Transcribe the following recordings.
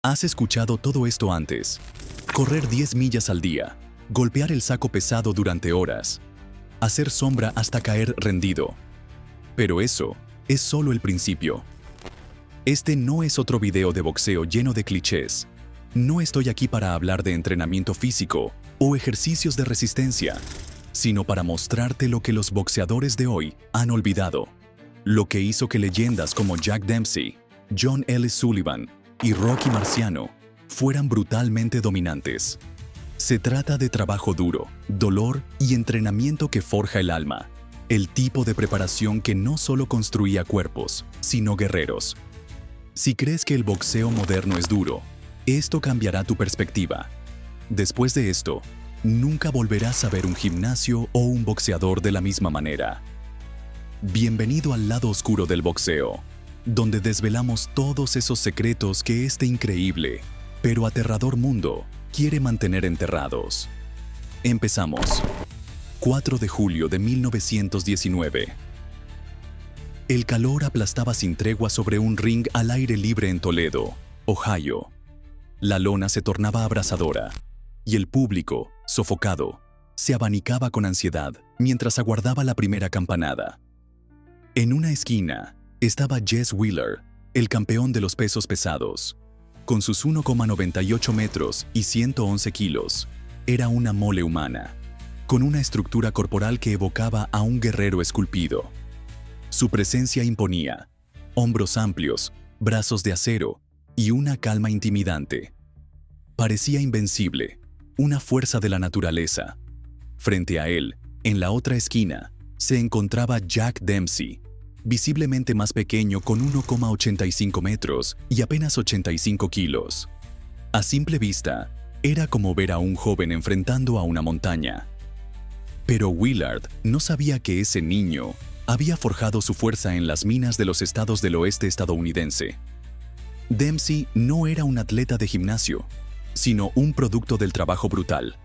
Has escuchado todo esto antes. Correr 10 millas al día, golpear el saco pesado durante horas, hacer sombra hasta caer rendido. Pero eso es solo el principio. Este no es otro video de boxeo lleno de clichés. No estoy aquí para hablar de entrenamiento físico o ejercicios de resistencia, sino para mostrarte lo que los boxeadores de hoy han olvidado. Lo que hizo que leyendas como Jack Dempsey, John L. Sullivan y Rocky Marciano fueran brutalmente dominantes. Se trata de trabajo duro, dolor y entrenamiento que forja el alma. El tipo de preparación que no solo construía cuerpos, sino guerreros. Si crees que el boxeo moderno es duro, esto cambiará tu perspectiva. Después de esto, nunca volverás a ver un gimnasio o un boxeador de la misma manera. Bienvenido al lado oscuro del boxeo, donde desvelamos todos esos secretos que este increíble, pero aterrador mundo quiere mantener enterrados. Empezamos. 4 de julio de 1919. El calor aplastaba sin tregua sobre un ring al aire libre en Toledo, Ohio. La lona se tornaba abrasadora, y el público, sofocado, se abanicaba con ansiedad mientras aguardaba la primera campanada. En una esquina estaba Jess Wheeler, el campeón de los pesos pesados. Con sus 1,98 metros y 111 kilos, era una mole humana, con una estructura corporal que evocaba a un guerrero esculpido. Su presencia imponía, hombros amplios, brazos de acero y una calma intimidante. Parecía invencible, una fuerza de la naturaleza. Frente a él, en la otra esquina, se encontraba Jack Dempsey, visiblemente más pequeño con 1,85 metros y apenas 85 kilos. A simple vista, era como ver a un joven enfrentando a una montaña. Pero Willard no sabía que ese niño había forjado su fuerza en las minas de los estados del oeste estadounidense. Dempsey no era un atleta de gimnasio, sino un producto del trabajo brutal.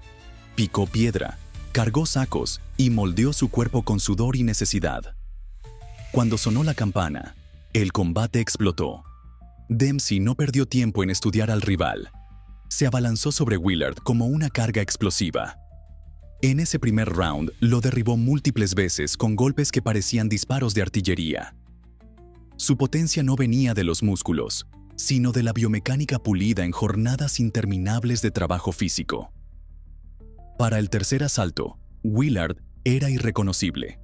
Picó piedra, cargó sacos y moldeó su cuerpo con sudor y necesidad. Cuando sonó la campana, el combate explotó. Dempsey no perdió tiempo en estudiar al rival. Se abalanzó sobre Willard como una carga explosiva. En ese primer round, lo derribó múltiples veces con golpes que parecían disparos de artillería. Su potencia no venía de los músculos, sino de la biomecánica pulida en jornadas interminables de trabajo físico. Para el tercer asalto, Willard era irreconocible.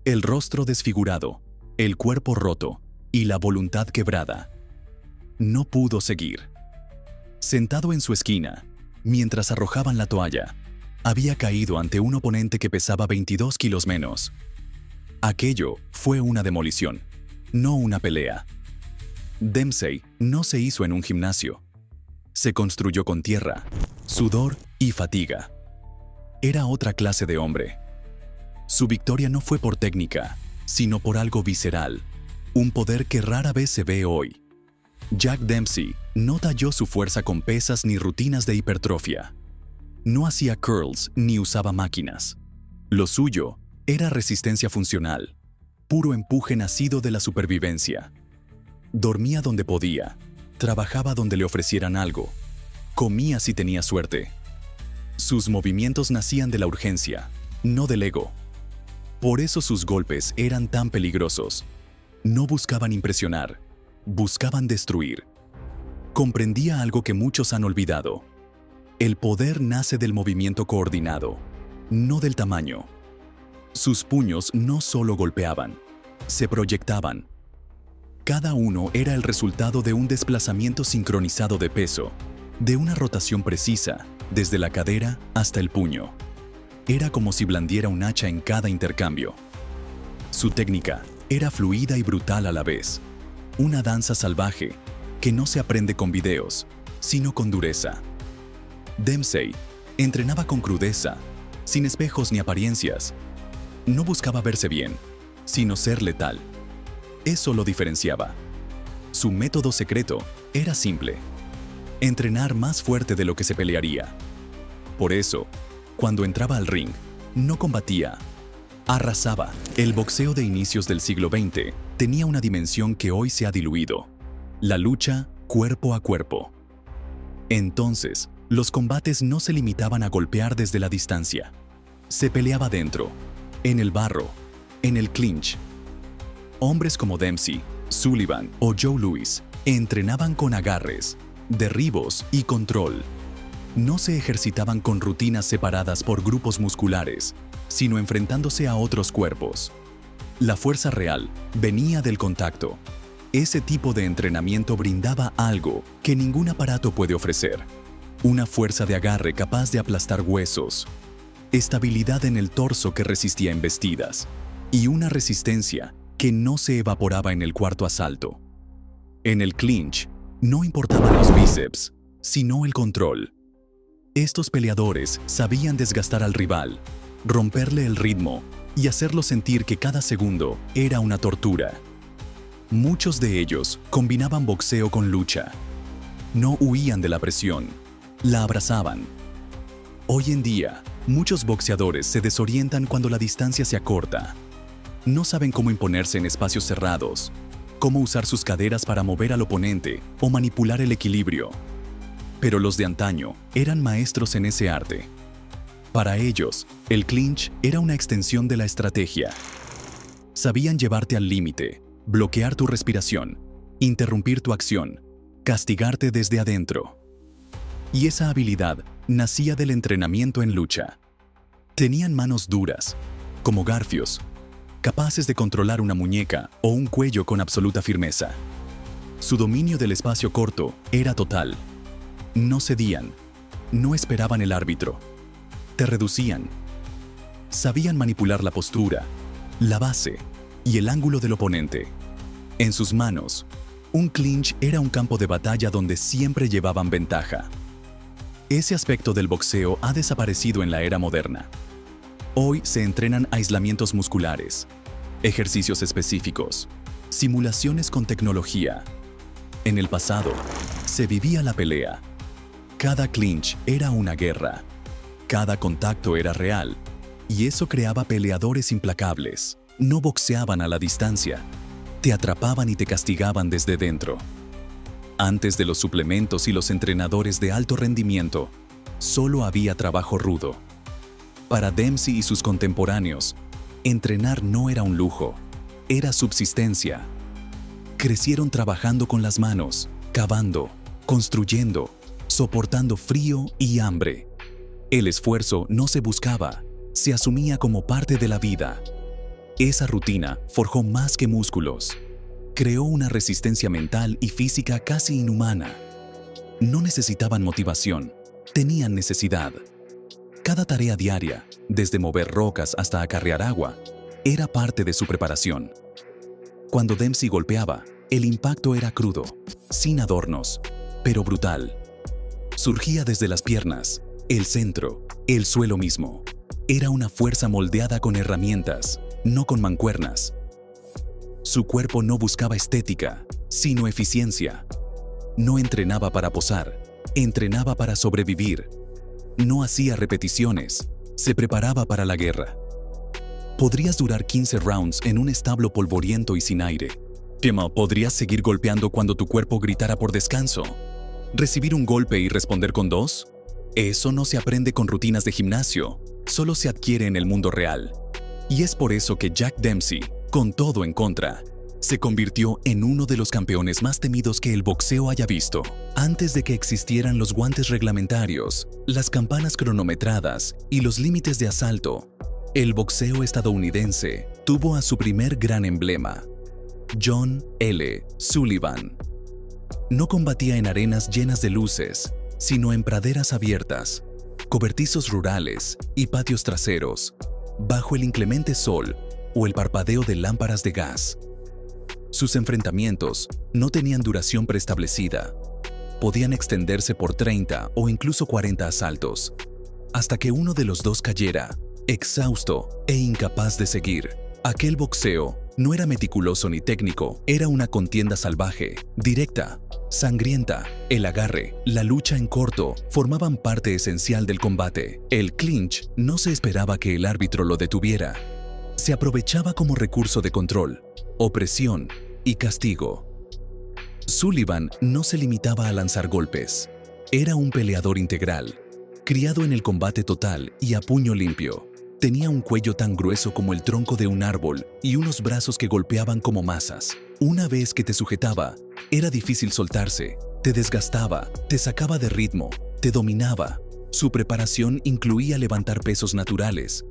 El rostro desfigurado, el cuerpo roto y la voluntad quebrada. No pudo seguir. Sentado en su esquina, mientras arrojaban la toalla, había caído ante un oponente que pesaba 22 kilos menos. Aquello fue una demolición, no una pelea. Dempsey no se hizo en un gimnasio. Se construyó con tierra, sudor y fatiga. Era otra clase de hombre. Su victoria no fue por técnica, sino por algo visceral, un poder que rara vez se ve hoy. Jack Dempsey no talló su fuerza con pesas ni rutinas de hipertrofia. No hacía curls ni usaba máquinas. Lo suyo era resistencia funcional, puro empuje nacido de la supervivencia. Dormía donde podía, trabajaba donde le ofrecieran algo, comía si tenía suerte. Sus movimientos nacían de la urgencia, no del ego. Por eso sus golpes eran tan peligrosos. No buscaban impresionar, buscaban destruir. Comprendía algo que muchos han olvidado. El poder nace del movimiento coordinado, no del tamaño. Sus puños no solo golpeaban, se proyectaban. Cada uno era el resultado de un desplazamiento sincronizado de peso, de una rotación precisa, desde la cadera hasta el puño. Era como si blandiera un hacha en cada intercambio. Su técnica era fluida y brutal a la vez. Una danza salvaje que no se aprende con videos, sino con dureza. Dempsey entrenaba con crudeza, sin espejos ni apariencias. No buscaba verse bien, sino ser letal. Eso lo diferenciaba. Su método secreto era simple: entrenar más fuerte de lo que se pelearía. Por eso, cuando entraba al ring, no combatía, arrasaba. El boxeo de inicios del siglo XX tenía una dimensión que hoy se ha diluido: la lucha cuerpo a cuerpo. Entonces, los combates no se limitaban a golpear desde la distancia. Se peleaba dentro, en el barro, en el clinch. Hombres como Dempsey, Sullivan o Joe Louis entrenaban con agarres, derribos y control. No se ejercitaban con rutinas separadas por grupos musculares, sino enfrentándose a otros cuerpos. La fuerza real venía del contacto. Ese tipo de entrenamiento brindaba algo que ningún aparato puede ofrecer. Una fuerza de agarre capaz de aplastar huesos, estabilidad en el torso que resistía embestidas y una resistencia que no se evaporaba en el cuarto asalto. En el clinch, no importaban los bíceps, sino el control. Estos peleadores sabían desgastar al rival, romperle el ritmo y hacerlo sentir que cada segundo era una tortura. Muchos de ellos combinaban boxeo con lucha. No huían de la presión, la abrazaban. Hoy en día, muchos boxeadores se desorientan cuando la distancia se acorta. No saben cómo imponerse en espacios cerrados, cómo usar sus caderas para mover al oponente o manipular el equilibrio. Pero los de antaño eran maestros en ese arte. Para ellos, el clinch era una extensión de la estrategia. Sabían llevarte al límite, bloquear tu respiración, interrumpir tu acción, castigarte desde adentro. Y esa habilidad nacía del entrenamiento en lucha. Tenían manos duras, como garfios, capaces de controlar una muñeca o un cuello con absoluta firmeza. Su dominio del espacio corto era total. No cedían, no esperaban el árbitro. Te reducían. Sabían manipular la postura, la base y el ángulo del oponente. En sus manos, un clinch era un campo de batalla donde siempre llevaban ventaja. Ese aspecto del boxeo ha desaparecido en la era moderna. Hoy se entrenan aislamientos musculares, ejercicios específicos, simulaciones con tecnología. En el pasado, se vivía la pelea. Cada clinch era una guerra. Cada contacto era real. Y eso creaba peleadores implacables. No boxeaban a la distancia. Te atrapaban y te castigaban desde dentro. Antes de los suplementos y los entrenadores de alto rendimiento, solo había trabajo rudo. Para Dempsey y sus contemporáneos, entrenar no era un lujo, era subsistencia. Crecieron trabajando con las manos, cavando, construyendo, soportando frío y hambre. El esfuerzo no se buscaba, se asumía como parte de la vida. Esa rutina forjó más que músculos. Creó una resistencia mental y física casi inhumana. No necesitaban motivación, tenían necesidad. Cada tarea diaria, desde mover rocas hasta acarrear agua, era parte de su preparación. Cuando Dempsey golpeaba, el impacto era crudo, sin adornos, pero brutal. Surgía desde las piernas, el centro, el suelo mismo. Era una fuerza moldeada con herramientas, no con mancuernas. Su cuerpo no buscaba estética, sino eficiencia. No entrenaba para posar, entrenaba para sobrevivir. No hacía repeticiones, se preparaba para la guerra. Podrías durar 15 rounds en un establo polvoriento y sin aire. ¿Podrías seguir golpeando cuando tu cuerpo gritara por descanso? ¿Recibir un golpe y responder con 2? Eso no se aprende con rutinas de gimnasio, solo se adquiere en el mundo real. Y es por eso que Jack Dempsey, con todo en contra, se convirtió en uno de los campeones más temidos que el boxeo haya visto. Antes de que existieran los guantes reglamentarios, las campanas cronometradas y los límites de asalto, el boxeo estadounidense tuvo a su primer gran emblema, John L. Sullivan. No combatía en arenas llenas de luces, sino en praderas abiertas, cobertizos rurales y patios traseros, bajo el inclemente sol o el parpadeo de lámparas de gas. Sus enfrentamientos no tenían duración preestablecida. Podían extenderse por 30 o incluso 40 asaltos, hasta que uno de los dos cayera, exhausto e incapaz de seguir. Aquel boxeo no era meticuloso ni técnico, era una contienda salvaje, directa, sangrienta. El agarre, la lucha en corto, formaban parte esencial del combate. El clinch no se esperaba que el árbitro lo detuviera. Se aprovechaba como recurso de control, opresión y castigo. Sullivan no se limitaba a lanzar golpes. Era un peleador integral, criado en el combate total y a puño limpio. Tenía un cuello tan grueso como el tronco de un árbol y unos brazos que golpeaban como masas. Una vez que te sujetaba, era difícil soltarse, te desgastaba, te sacaba de ritmo, te dominaba. Su preparación incluía levantar pesos naturales,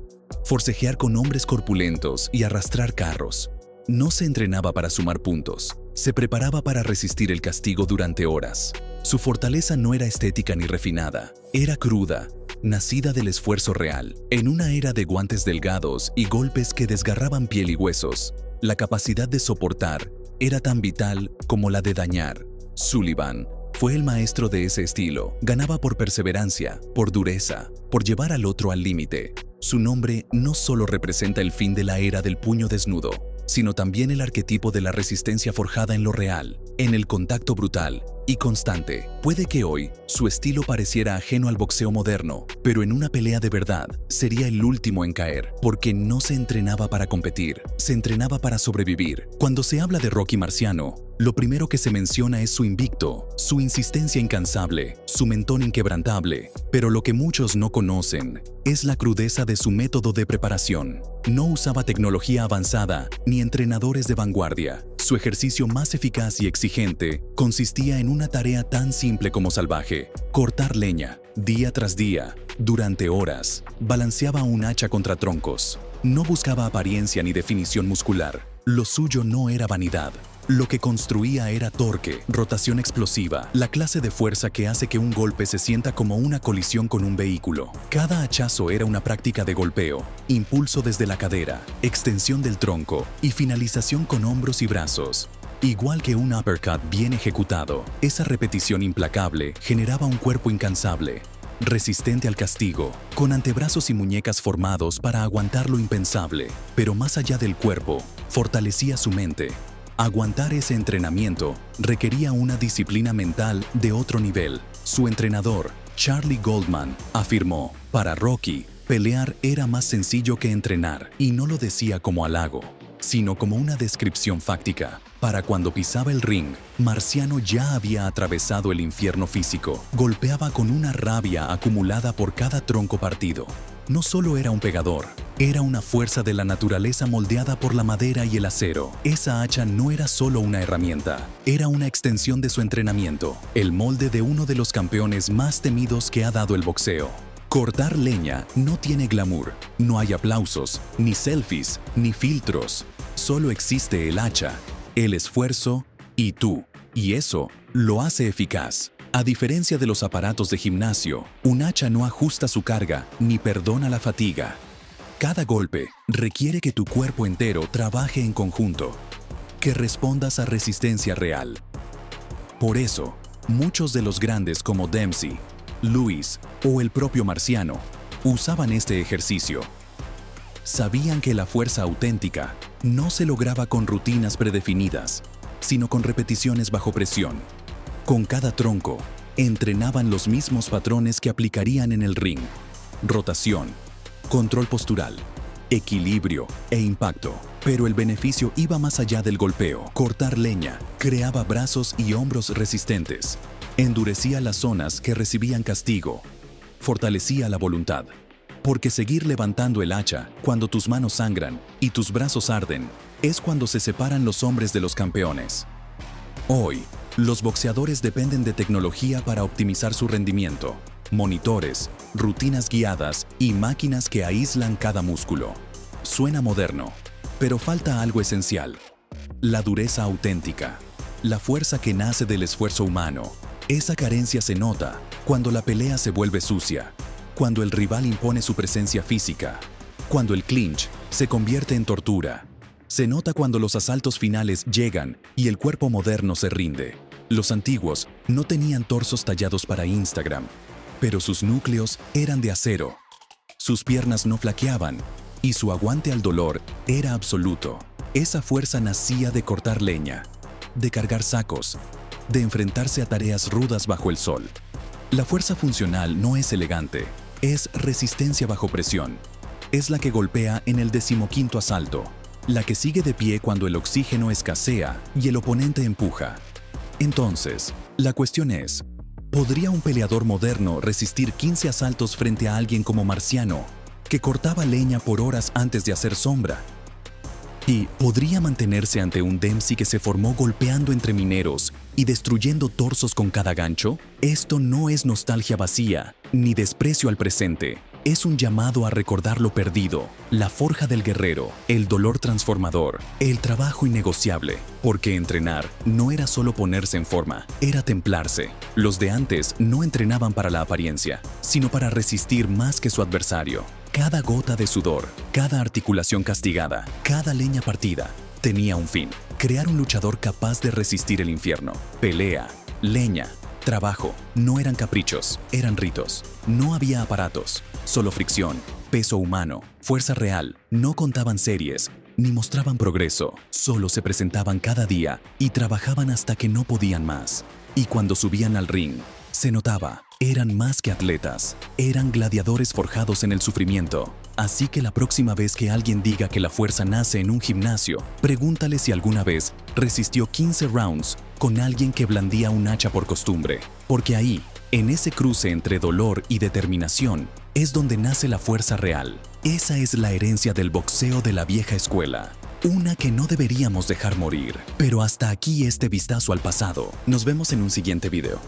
forcejear con hombres corpulentos y arrastrar carros. No se entrenaba para sumar puntos, se preparaba para resistir el castigo durante horas. Su fortaleza no era estética ni refinada, era cruda, nacida del esfuerzo real. En una era de guantes delgados y golpes que desgarraban piel y huesos, la capacidad de soportar era tan vital como la de dañar. Sullivan fue el maestro de ese estilo. Ganaba por perseverancia, por dureza, por llevar al otro al límite. Su nombre no solo representa el fin de la era del puño desnudo, sino también el arquetipo de la resistencia forjada en lo real, en el contacto brutal y constante. Puede que hoy su estilo pareciera ajeno al boxeo moderno, pero en una pelea de verdad sería el último en caer, porque no se entrenaba para competir, se entrenaba para sobrevivir. Cuando se habla de Rocky Marciano, lo primero que se menciona es su invicto, su insistencia incansable, su mentón inquebrantable, pero lo que muchos no conocen es la crudeza de su método de preparación. No usaba tecnología avanzada ni entrenadores de vanguardia. Su ejercicio más eficaz y exigente consistía en una tarea tan simple como salvaje: cortar leña, día tras día, durante horas. Balanceaba un hacha contra troncos. No buscaba apariencia ni definición muscular. Lo suyo no era vanidad. Lo que construía era torque, rotación explosiva, la clase de fuerza que hace que un golpe se sienta como una colisión con un vehículo. Cada hachazo era una práctica de golpeo, impulso desde la cadera, extensión del tronco y finalización con hombros y brazos. Igual que un uppercut bien ejecutado, esa repetición implacable generaba un cuerpo incansable, resistente al castigo, con antebrazos y muñecas formados para aguantar lo impensable. Pero más allá del cuerpo, fortalecía su mente. Aguantar ese entrenamiento requería una disciplina mental de otro nivel. Su entrenador, Charlie Goldman, afirmó: para Rocky, pelear era más sencillo que entrenar, y no lo decía como halago, sino como una descripción fáctica. Para cuando pisaba el ring, Marciano ya había atravesado el infierno físico. Golpeaba con una rabia acumulada por cada tronco partido. No solo era un pegador, era una fuerza de la naturaleza moldeada por la madera y el acero. Esa hacha no era solo una herramienta, era una extensión de su entrenamiento, el molde de uno de los campeones más temidos que ha dado el boxeo. Cortar leña no tiene glamour, no hay aplausos, ni selfies, ni filtros. Solo existe el hacha, el esfuerzo y tú. Y eso lo hace eficaz. A diferencia de los aparatos de gimnasio, un hacha no ajusta su carga ni perdona la fatiga. Cada golpe requiere que tu cuerpo entero trabaje en conjunto, que respondas a resistencia real. Por eso, muchos de los grandes como Dempsey, Lewis o el propio Marciano usaban este ejercicio. Sabían que la fuerza auténtica no se lograba con rutinas predefinidas, sino con repeticiones bajo presión. Con cada tronco, entrenaban los mismos patrones que aplicarían en el ring: rotación, control postural, equilibrio e impacto. Pero el beneficio iba más allá del golpeo. Cortar leña creaba brazos y hombros resistentes, endurecía las zonas que recibían castigo, fortalecía la voluntad. Porque seguir levantando el hacha cuando tus manos sangran y tus brazos arden es cuando se separan los hombres de los campeones. Hoy, los boxeadores dependen de tecnología para optimizar su rendimiento: monitores, rutinas guiadas y máquinas que aíslan cada músculo. Suena moderno, pero falta algo esencial: la dureza auténtica, la fuerza que nace del esfuerzo humano. Esa carencia se nota cuando la pelea se vuelve sucia, cuando el rival impone su presencia física, cuando el clinch se convierte en tortura. Se nota cuando los asaltos finales llegan y el cuerpo moderno se rinde. Los antiguos no tenían torsos tallados para Instagram, pero sus núcleos eran de acero. Sus piernas no flaqueaban y su aguante al dolor era absoluto. Esa fuerza nacía de cortar leña, de cargar sacos, de enfrentarse a tareas rudas bajo el sol. La fuerza funcional no es elegante, es resistencia bajo presión. Es la que golpea en el 15º asalto, la que sigue de pie cuando el oxígeno escasea y el oponente empuja. Entonces, la cuestión es: ¿Podría un peleador moderno resistir 15 asaltos frente a alguien como Marciano, que cortaba leña por horas antes de hacer sombra? ¿Y podría mantenerse ante un Dempsey que se formó golpeando entre mineros y destruyendo torsos con cada gancho? Esto no es nostalgia vacía, ni desprecio al presente. Es un llamado a recordar lo perdido, la forja del guerrero, el dolor transformador, el trabajo innegociable. Porque entrenar no era solo ponerse en forma, era templarse. Los de antes no entrenaban para la apariencia, sino para resistir más que su adversario. Cada gota de sudor, cada articulación castigada, cada leña partida, tenía un fin: crear un luchador capaz de resistir el infierno. Pelea, leña, trabajo, no eran caprichos, eran ritos. No había aparatos, solo fricción, peso humano, fuerza real. No contaban series, ni mostraban progreso, solo se presentaban cada día y trabajaban hasta que no podían más. Y cuando subían al ring, se notaba, eran más que atletas, eran gladiadores forjados en el sufrimiento. Así que la próxima vez que alguien diga que la fuerza nace en un gimnasio, pregúntale si alguna vez resistió 15 rounds con alguien que blandía un hacha por costumbre. Porque ahí, en ese cruce entre dolor y determinación, es donde nace la fuerza real. Esa es la herencia del boxeo de la vieja escuela. Una que no deberíamos dejar morir. Pero hasta aquí este vistazo al pasado. Nos vemos en un siguiente video.